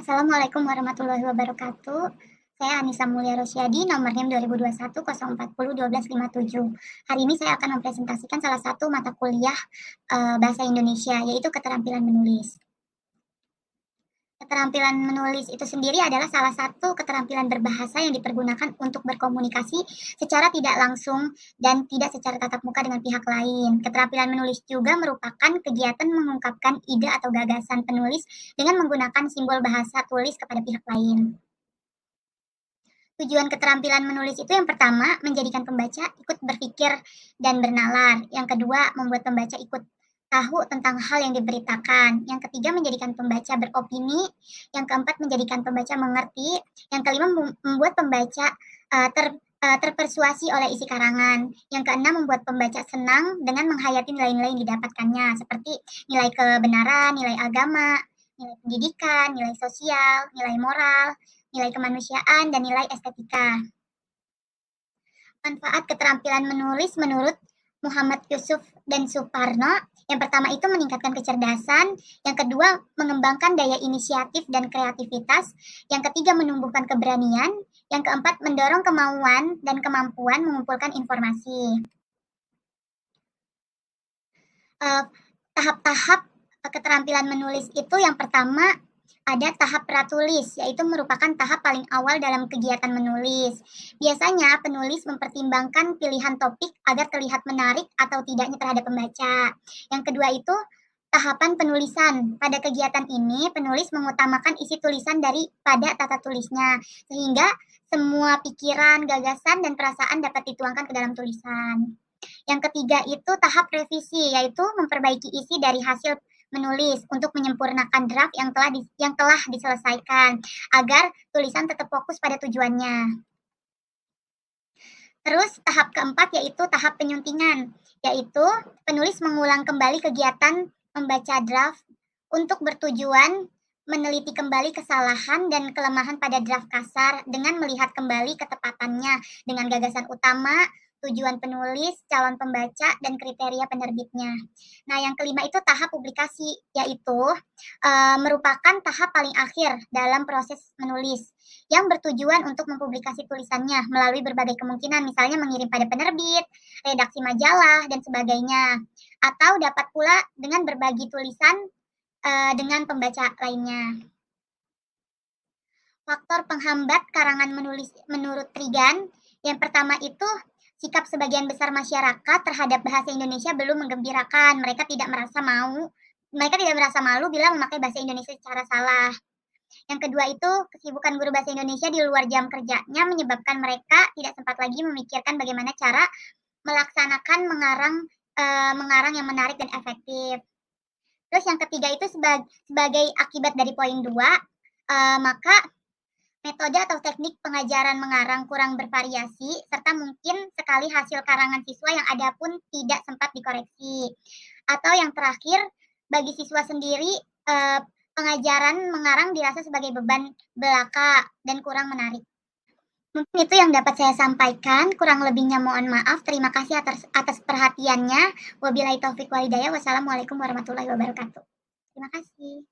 Assalamualaikum warahmatullahi wabarakatuh. Saya Anissa Mulia Rosyadi, nomor NIM 2021 040 1257. Hari ini saya akan mempresentasikan salah satu mata kuliah bahasa Indonesia, yaitu keterampilan menulis. Keterampilan menulis itu sendiri adalah salah satu keterampilan berbahasa yang dipergunakan untuk berkomunikasi secara tidak langsung dan tidak secara tatap muka dengan pihak lain. Keterampilan menulis juga merupakan kegiatan mengungkapkan ide atau gagasan penulis dengan menggunakan simbol bahasa tulis kepada pihak lain. Tujuan keterampilan menulis itu yang pertama, menjadikan pembaca ikut berpikir dan bernalar. Yang kedua, membuat pembaca ikut tahu tentang hal yang diberitakan. Yang ketiga, menjadikan pembaca beropini. Yang keempat, menjadikan pembaca mengerti. Yang kelima, membuat pembaca terpersuasi oleh isi karangan. Yang keenam, membuat pembaca senang dengan menghayati nilai-nilai yang didapatkannya, seperti nilai kebenaran, nilai agama, nilai pendidikan, nilai sosial, nilai moral, nilai kemanusiaan, dan nilai estetika. Manfaat keterampilan menulis menurut Muhammad Yusuf dan Suparno, yang pertama itu meningkatkan kecerdasan, yang kedua mengembangkan daya inisiatif dan kreativitas, yang ketiga menumbuhkan keberanian, yang keempat mendorong kemauan dan kemampuan mengumpulkan informasi. Tahap-tahap keterampilan menulis itu yang pertama ada tahap pratulis, yaitu merupakan tahap paling awal dalam kegiatan menulis. Biasanya penulis mempertimbangkan pilihan topik agar terlihat menarik atau tidaknya terhadap pembaca. Yang kedua itu tahapan penulisan. Pada kegiatan ini, penulis mengutamakan isi tulisan daripada tata tulisnya, sehingga semua pikiran, gagasan, dan perasaan dapat dituangkan ke dalam tulisan. Yang ketiga itu tahap revisi, yaitu memperbaiki isi dari hasil menulis untuk menyempurnakan draft yang telah diselesaikan agar tulisan tetap fokus pada tujuannya. Terus tahap keempat yaitu tahap penyuntingan, yaitu penulis mengulang kembali kegiatan membaca draft untuk bertujuan meneliti kembali kesalahan dan kelemahan pada draft kasar dengan melihat kembali ketepatannya dengan gagasan utama, tujuan penulis, calon pembaca, dan kriteria penerbitnya. Nah, yang kelima itu tahap publikasi, yaitu merupakan tahap paling akhir dalam proses menulis yang bertujuan untuk mempublikasi tulisannya melalui berbagai kemungkinan, misalnya mengirim pada penerbit, redaksi majalah, dan sebagainya. Atau dapat pula dengan berbagi tulisan dengan pembaca lainnya. Faktor penghambat karangan menulis menurut Trigan, yang pertama itu sikap sebagian besar masyarakat terhadap bahasa Indonesia belum menggembirakan. Mereka tidak merasa malu bila memakai bahasa Indonesia secara salah. Yang kedua itu kesibukan guru bahasa Indonesia di luar jam kerjanya menyebabkan mereka tidak sempat lagi memikirkan bagaimana cara melaksanakan mengarang yang menarik dan efektif. Terus yang ketiga itu sebagai akibat dari poin 2, maka metode atau teknik pengajaran mengarang kurang bervariasi, serta mungkin sekali hasil karangan siswa yang ada pun tidak sempat dikoreksi. Atau yang terakhir, bagi siswa sendiri, pengajaran mengarang dirasa sebagai beban belaka dan kurang menarik. Mungkin itu yang dapat saya sampaikan, kurang lebihnya mohon maaf. Terima kasih atas perhatiannya. Wabillahi taufiq walhidayah. Wassalamualaikum warahmatullahi wabarakatuh. Terima kasih.